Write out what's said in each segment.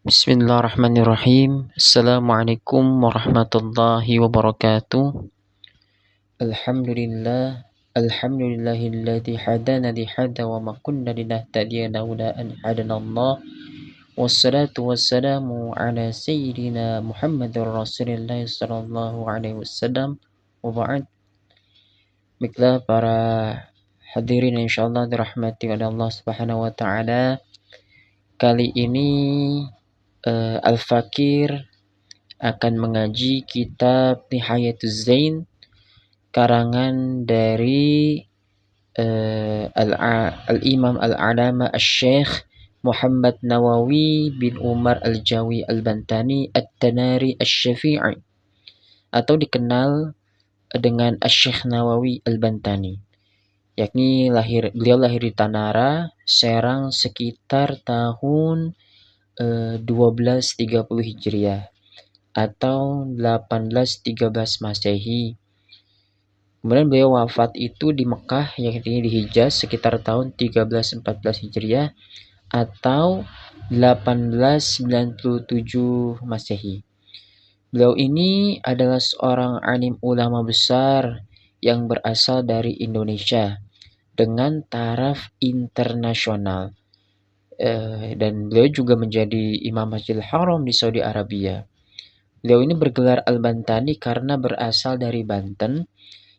Bismillahirrahmanirrahim. Assalamualaikum warahmatullahi wabarakatuh. Alhamdulillah. Alhamdulillahilladzi hadana li hada wa ma kunna linahtadiya laula an hadanallah. Wassalatu wassalamu ala sayyidina Muhammadur Rasulillah sallallahu alaihi wasallam. Wa ba'd. Baiklah para hadirin insyaallah dirahmati oleh Allah Subhanahu wa taala. Kali ini Al-Fakir akan mengaji kitab Nihayatuz Zain karangan dari Al-Imam Al-Alama Al-Syekh Muhammad Nawawi bin Umar Al-Jawi Al-Bantani At-Tanari Asy-Syafi'i atau dikenal dengan Asy-Syekh Nawawi Al-Bantani, yakni beliau lahir di Tanara, Serang sekitar tahun 1230 Hijriah atau 1813 Masehi. Kemudian beliau wafat itu di Mekah, yakni di Hijaz sekitar tahun 1314 Hijriah atau 1897 Masehi. Beliau ini adalah seorang alim ulama besar yang berasal dari Indonesia dengan taraf internasional. Dan beliau juga menjadi Imam Masjidil Haram di Saudi Arabia. Beliau ini bergelar Al-Bantani karena berasal dari Banten,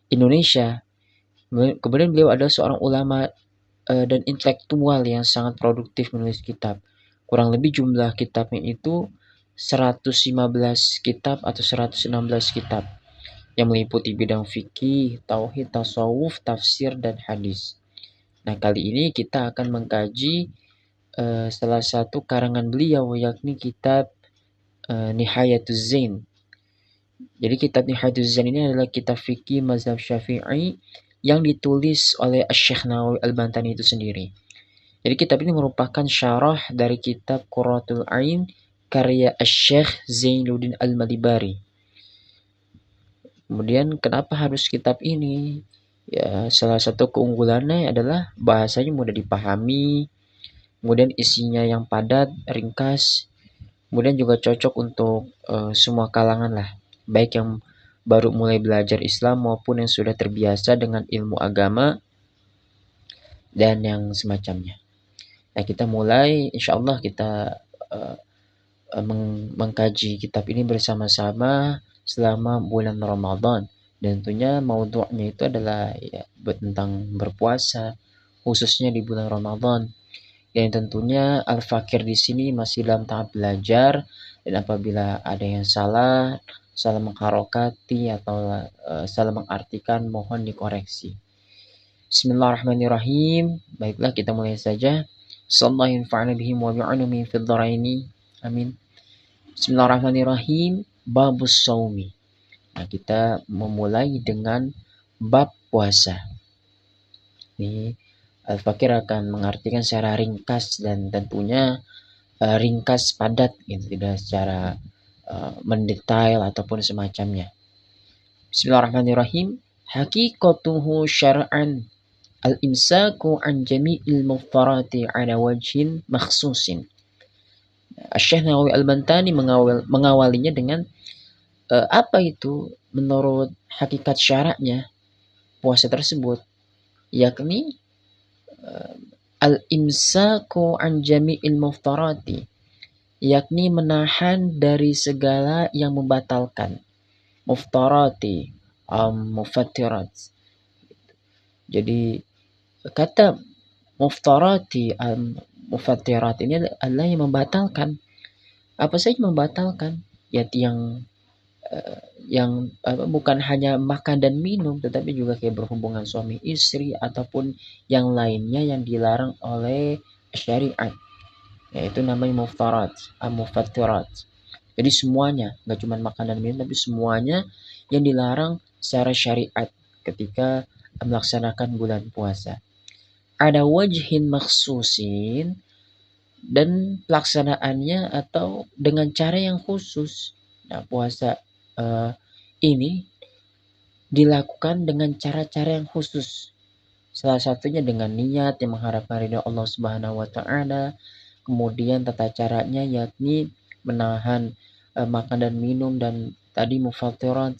Indonesia. Kemudian beliau adalah seorang ulama dan intelektual yang sangat produktif menulis kitab. Kurang lebih jumlah kitabnya itu 115 kitab atau 116 kitab yang meliputi bidang fikih, tauhid, tasawuf, tafsir, dan hadis. Nah, kali ini kita akan mengkaji salah satu karangan beliau, yakni kitab Nihayatuz Zain. Jadi kitab Nihayatuz Zain ini adalah kitab fikih mazhab Syafi'i yang ditulis oleh Asy-Syaikh Nawawi Al-Bantani itu sendiri. Jadi kitab ini merupakan syarah dari kitab Qurratul Ain karya Asy-Syaikh Zainuddin Al-Malibari. Kemudian kenapa harus kitab ini? Ya, salah satu keunggulannya adalah bahasanya mudah dipahami, kemudian isinya yang padat, ringkas, kemudian juga cocok untuk semua kalangan lah, baik yang baru mulai belajar Islam maupun yang sudah terbiasa dengan ilmu agama dan yang semacamnya. Nah, kita mulai, insya Allah kita mengkaji kitab ini bersama-sama selama bulan Ramadan. Dan tentunya maudhu'nya itu adalah ya, tentang berpuasa, khususnya di bulan Ramadan. Dan tentunya Al-Fakir di sini masih dalam tahap belajar, dan apabila ada yang salah mengharokati atau salah mengartikan, mohon dikoreksi. Bismillahirrahmanirrahim. Baiklah, kita mulai saja. Sallallahu yanfa'ana bihim wa bi'ulumihim fid dharaini. Amin. Bismillahirrahmanirrahim. Babus Saumi. Nah, kita memulai dengan bab puasa. Ini Al-Fakir akan mengartikan secara ringkas dan tentunya ringkas padat, gitu, tidak secara mendetail ataupun semacamnya. Bismillahirrahmanirrahim. Haqiqatuhu syar'an al-imsaku an jami'il muftarati ala wajhin makhsusin. Asy-Syaikh Nawawi Al-Bantani mengawalinya dengan apa itu menurut hakikat syaraknya puasa tersebut, yakni al-imsaku an jami'il muftarati, yakni menahan dari segala yang membatalkan. Muftarati, mufattirat. Jadi kata muftarati, mufattirat ini adalah yang membatalkan. Apa saja membatalkan? Yaitu yang bukan hanya makan dan minum, tetapi juga kayak berhubungan suami istri ataupun yang lainnya yang dilarang oleh syariat, yaitu namanya muftarat, mufattirat. Jadi semuanya, nggak cuma makan dan minum, tapi semuanya yang dilarang secara syariat ketika melaksanakan bulan puasa. Ada wajhin makhsusin, dan pelaksanaannya atau dengan cara yang khusus. Nah, puasa ini dilakukan dengan cara-cara yang khusus. Salah satunya dengan niat yang mengharapkan ridha Allah Subhanahu wa taala, Kemudian tata caranya yakni menahan makan dan minum, dan tadi mufattirat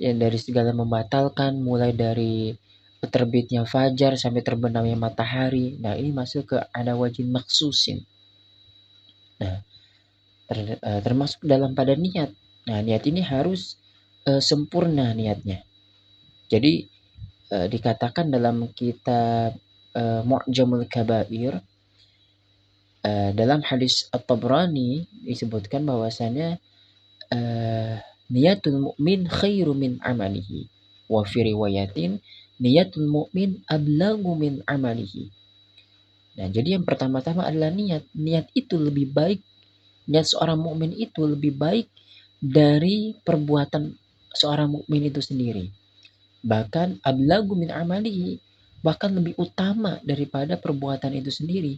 yang dari segala membatalkan, mulai dari terbitnya fajar sampai terbenamnya matahari. Nah, ini masuk ke ada wajib maksusin. Nah, termasuk dalam pada niat. Nah, niat ini harus sempurna niatnya. Jadi dikatakan dalam kitab Mu'jamul Kabair, dalam hadis At-Tabrani disebutkan bahwasanya niatul mu'min khairu min amalihi, wa fi riwayatin niatul mu'min ablagu min amalihi. Nah, jadi yang pertama-tama adalah niat. Niat itu lebih baik, niat seorang mukmin itu lebih baik dari perbuatan seorang mukmin itu sendiri. Bahkan ablagu min amalihi, bahkan lebih utama daripada perbuatan itu sendiri.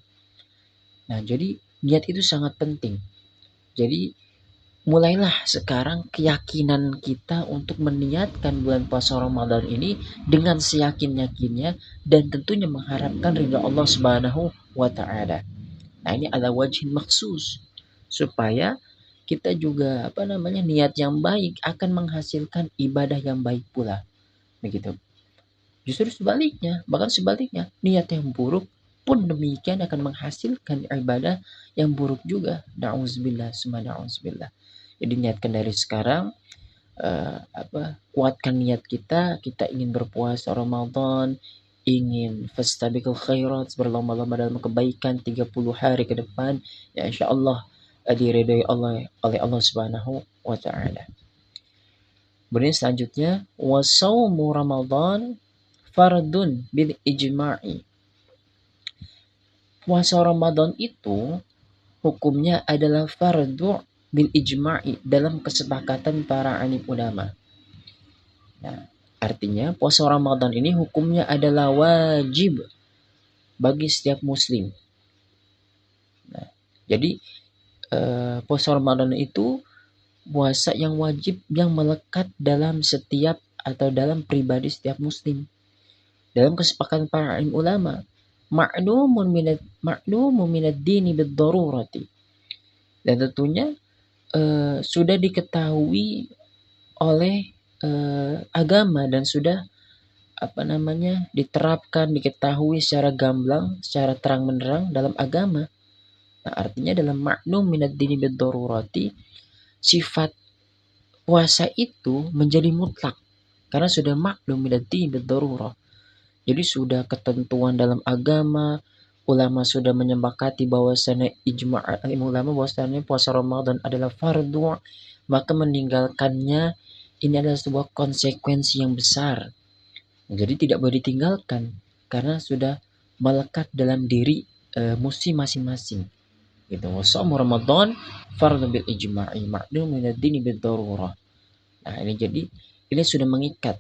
Nah, jadi niat itu sangat penting. Jadi mulailah sekarang keyakinan kita untuk meniatkan bulan puasa Ramadan ini dengan seyakin-yakinnya, dan tentunya mengharapkan ridha Allah Subhanahu wa taala. Nah, ini adalah wajib maksus, supaya kita juga niat yang baik akan menghasilkan ibadah yang baik pula. Begitu. Justru sebaliknya, bahkan sebaliknya, niat yang buruk pun demikian akan menghasilkan ibadah yang buruk juga. Na'udzubillah, summa na'udzubillah. Jadi niatkan dari sekarang, kuatkan niat kita ingin berpuasa Ramadan, ingin fastabiqul khairat, berlomba-lomba dalam kebaikan 30 hari ke depan, ya insyaallah diridhai Allah oleh Allah Subhanahu wa taala. Kemudian selanjutnya, wasaumu Ramadan fardun bil ijma'i. Puasa Ramadan itu hukumnya adalah fardu bil ijma'i, dalam kesepakatan para alim ulama. Nah, artinya puasa Ramadan ini hukumnya adalah wajib bagi setiap muslim. Nah, jadi puasa Ramadan itu puasa yang wajib, yang melekat dalam setiap atau dalam pribadi setiap muslim. Dalam kesepakatan para alim ulama, ma'lumun minad dini bid darurati. Dan tentunya sudah diketahui oleh agama, dan sudah diterapkan, diketahui secara gamblang, secara terang benderang dalam agama. Nah, artinya dalam ma'lum minad dini bid darurati, sifat puasa itu menjadi mutlak karena sudah ma'lum minad dini bid darurah. Jadi sudah ketentuan dalam agama, ulama sudah menyepakati bahwasannya ijma' ulama bahwasannya puasa Ramadan adalah fardu, maka meninggalkannya ini adalah sebuah konsekuensi yang besar. Jadi tidak boleh ditinggalkan karena sudah melekat dalam diri muslim masing-masing. Gitu. Shaum Ramadan fardhu bil ijma'i ma'lum min ad-din bid darurah. Nah, ini sudah mengikat.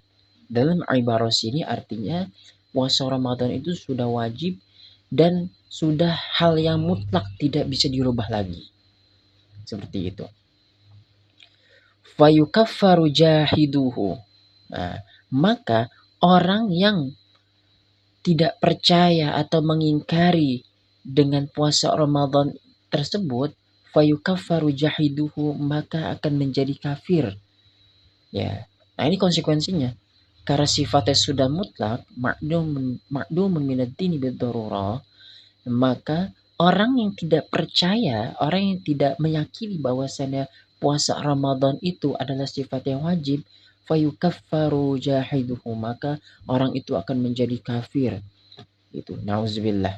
Dalam ibarat sini artinya puasa Ramadan itu sudah wajib dan sudah hal yang mutlak, tidak bisa dirubah lagi. Seperti itu. Fayukaffaru jahiduhu. Nah, maka orang yang tidak percaya atau mengingkari dengan puasa Ramadan tersebut, fayukaffaru jahiduhu, maka akan menjadi kafir. Ya. Nah, ini konsekuensinya. Karena sifatnya sudah mutlak, ma'dumun minad dini bid darurah, maka orang yang tidak percaya, orang yang tidak meyakini bahwasannya puasa Ramadan itu adalah sifat yang wajib, fayukaffaru jahiduhu, maka orang itu akan menjadi kafir. Itu nauzubillah.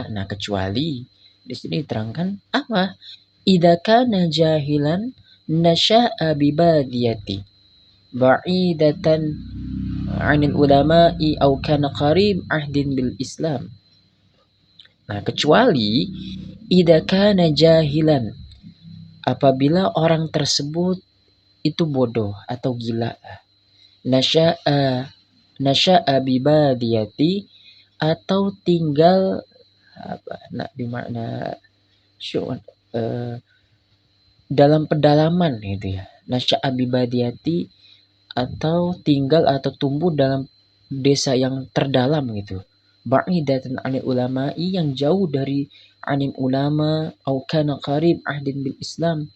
Nah kecuali di sini diterangkan apa? Idza kana jahilan nasya'a bibadiyati ba'idatan 'anil ulama'i aw kana qarib ahdin bil Islam. Nah, kecuali idza kana jahilan, apabila orang tersebut itu bodoh atau gila. Nasya'a bibadiyati, atau tinggal bermakna dalam pedalaman gitu ya. Nasya'a bibadiyati, atau tinggal atau tumbuh dalam desa yang terdalam gitu. ba'idatan 'anil ulama'i, yang jauh dari anim ulama, au kana qarib ahdin bil Islam,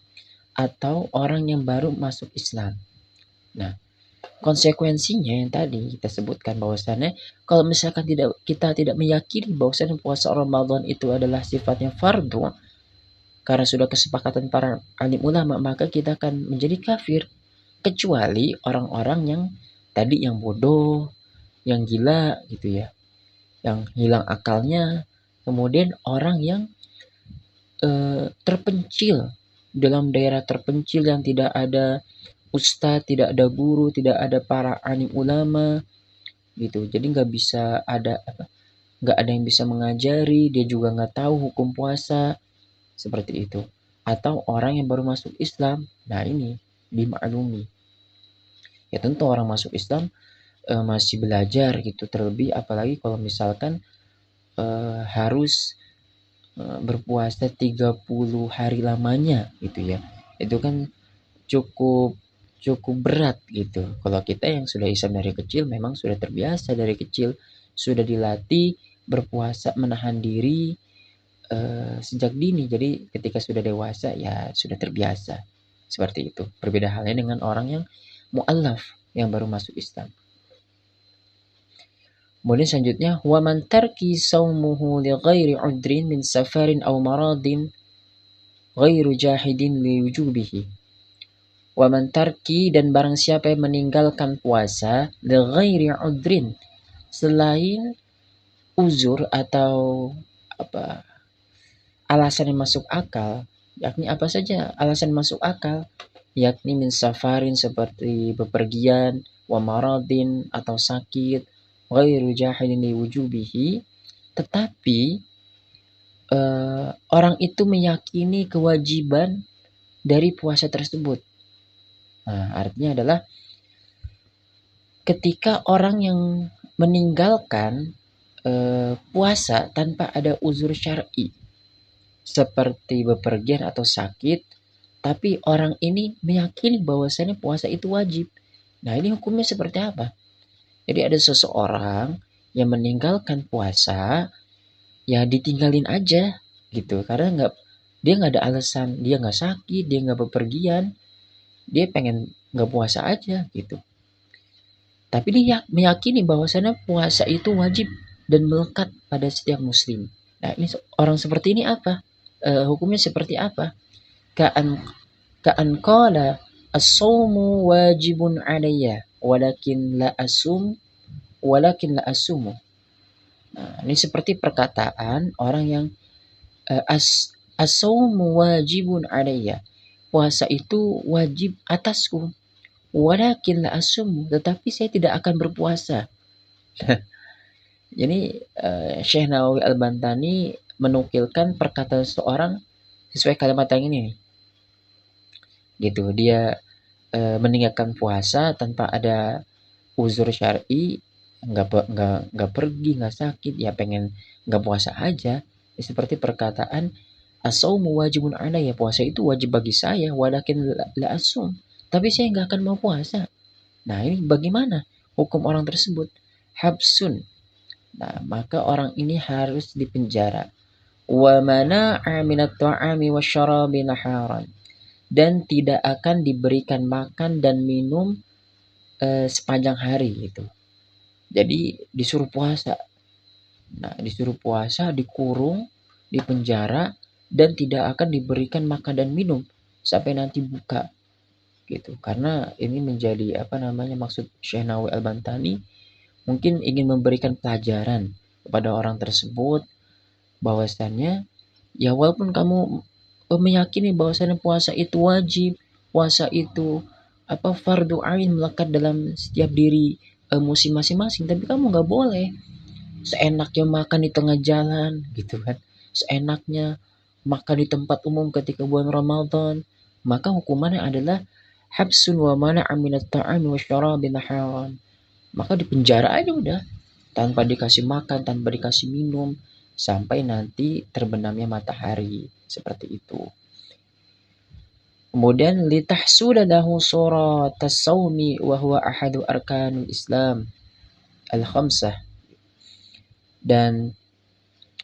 atau orang yang baru masuk Islam. Nah, konsekuensinya yang tadi kita sebutkan bahwasannya kalau misalkan kita tidak meyakini bahwasannya puasa Ramadan itu adalah sifatnya fardu karena sudah kesepakatan para alim ulama, maka kita akan menjadi kafir, kecuali orang-orang yang tadi yang bodoh, yang gila gitu ya, yang hilang akalnya, kemudian orang yang terpencil dalam daerah terpencil yang tidak ada ustadz, tidak ada guru, tidak ada para alim ulama gitu. Jadi nggak bisa ada apa, nggak ada yang bisa mengajari, dia juga nggak tahu hukum puasa seperti itu. Atau orang yang baru masuk Islam, nah ini dimaklumi. Ya tentu orang masuk Islam masih belajar gitu, terlebih apalagi kalau misalkan harus berpuasa 30 hari lamanya gitu ya. Itu kan cukup cukup berat gitu. Kalau kita yang sudah Islam dari kecil memang sudah terbiasa dari kecil, sudah dilatih berpuasa menahan diri sejak dini. Jadi ketika sudah dewasa ya sudah terbiasa. Seperti itu. Berbeda halnya dengan orang yang mu'allaf yang baru masuk Islam. Kemudian selanjutnya, wa man tarki saumuhu li ghairi udrin min safarin aw maradin ghairu jahidin li wujubihi. Wa man tarki, dan barang siapa yang meninggalkan puasa li ghairi udrin, selain uzur atau apa alasan yang masuk akal, yakni apa saja alasan masuk akal, yakni min safarin seperti bepergian, wa maradin atau sakit, ghairu jahilin li wujubihi, tetapi orang itu meyakini kewajiban dari puasa tersebut. Nah, artinya adalah ketika orang yang meninggalkan puasa tanpa ada uzur syar'i seperti bepergian atau sakit, tapi orang ini meyakini bahwasannya puasa itu wajib. Nah, ini hukumnya seperti apa? Jadi ada seseorang yang meninggalkan puasa, ya ditinggalin aja gitu, karena dia nggak ada alasan, dia nggak sakit, dia nggak bepergian, dia pengen nggak puasa aja gitu. Tapi dia meyakini bahwasannya puasa itu wajib dan melekat pada setiap muslim. Nah, ini orang seperti ini apa? Hukumnya seperti apa? Ka'an qala as-sawmu wajibun alayya walakin la asumu. Nah, ini seperti perkataan orang yang as-sawmu wajibun alayya. Puasa itu wajib atasku. Walakin la asumu, tetapi saya tidak akan berpuasa. Jadi Syekh Nawawi Al-Bantani menukilkan perkataan seseorang sesuai kalimat yang ini nih. Gitu, dia meninggalkan puasa tanpa ada uzur syar'i, nggak pergi, nggak sakit, ya pengen nggak puasa aja. Ya, seperti perkataan as-saumu wajibun alayya, puasa itu wajib bagi saya, walakin la asum, tapi saya nggak akan mau puasa. Nah, ini bagaimana hukum orang tersebut? Habsun. Nah, maka orang ini harus dipenjara. Wa mana'a minat ta'ami wasyarabi naharan, dan tidak akan diberikan makan dan minum sepanjang hari gitu. Jadi disuruh puasa. Nah, disuruh puasa, dikurung, dipenjara, dan tidak akan diberikan makan dan minum sampai nanti buka gitu. Karena ini menjadi maksud Syekh Nawawi Al-Bantani mungkin ingin memberikan pelajaran kepada orang tersebut bahwasannya ya walaupun kamu meyakini bahwasannya puasa itu wajib, puasa itu fardu ain melekat dalam setiap diri muslim masing-masing, tapi kamu nggak boleh seenaknya makan di tengah jalan gitu kan, seenaknya makan di tempat umum ketika bulan Ramadan, maka hukumannya adalah habsun wa mana'a minat ta'ami wasyarabi naharan. Maka dipenjara aja udah, tanpa dikasih makan, tanpa dikasih minum, sampai nanti terbenamnya matahari, seperti itu. Kemudian litahsula lahu suratas saumi wa huwa ahadu arkanul Islam al-khamsah. Dan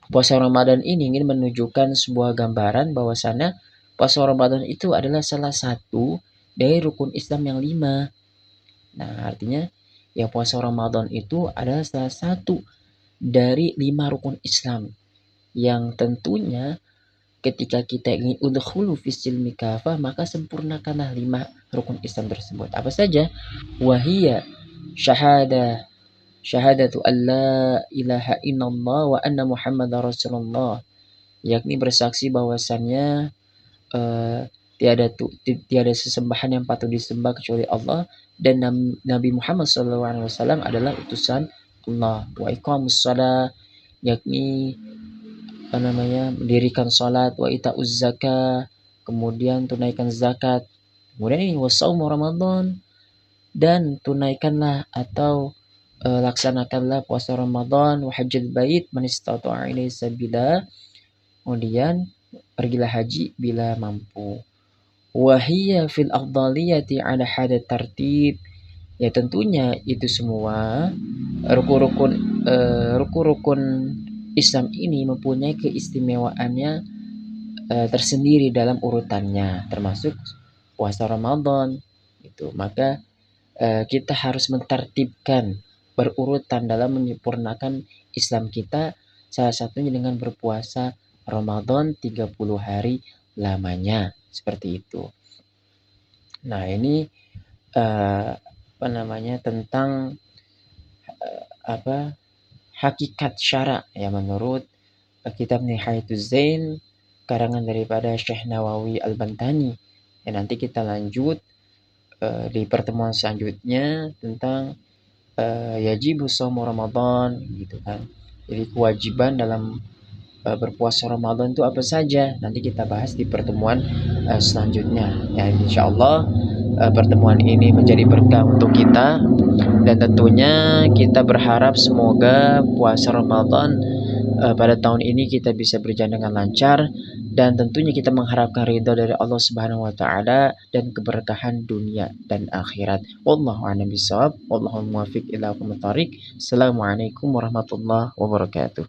puasa Ramadan ini ingin menunjukkan sebuah gambaran bahwasannya puasa Ramadan itu adalah salah satu dari rukun Islam yang 5. Nah, artinya ya puasa Ramadan itu adalah salah satu dari 5 rukun Islam yang tentunya ketika kita ingin udkhulu fis-silmi kafah, maka sempurnakanlah 5 rukun Islam tersebut. Apa saja? Wahiyya syahadatu alla ilaha illallah wa anna muhammadar rasulullah, yakni bersaksi bahwasannya eh, tiada sesembahan yang patut disembah kecuali Allah, dan Nabi Muhammad SAW adalah utusan Allah. Wa iqamus shalah, yakni mendirikan salat, wa itauz zakah, kemudian tunaikan zakat. Kemudian ini wasaumu Ramadan, dan tunaikanlah atau laksanakanlah puasa Ramadan, wa hajjal bait man istata'a ilaihi sabila. Kemudian pergilah haji bila mampu. Wahiyya fil afdaliyati ala hada tartib, ya tentunya itu semua rukun-rukun Islam ini mempunyai keistimewaannya tersendiri dalam urutannya, termasuk puasa Ramadan itu. Maka kita harus mentertibkan berurutan dalam menyempurnakan Islam kita, salah satunya dengan berpuasa Ramadan 30 hari lamanya, seperti itu. Nah, ini tentang hakikat syara ya menurut kitab Nihayatuz Zain karangan daripada Syekh Nawawi Al-Bantani. Ya, nanti kita lanjut di pertemuan selanjutnya tentang yajibu shaumu Ramadan gitu kan. Jadi kewajiban dalam berpuasa Ramadan itu apa saja? Nanti kita bahas di pertemuan selanjutnya. Ya, insyaallah pertemuan ini menjadi berkah untuk kita, dan tentunya kita berharap semoga puasa Ramadan pada tahun ini kita bisa berjalan dengan lancar, dan tentunya kita mengharapkan ridha dari Allah Subhanahu wa taala dan keberkahan dunia dan akhirat. Wallahu a'lam bishawab. Wallahu muwaffiq ila aqwamit thoriq. Assalamualaikum warahmatullahi wabarakatuh.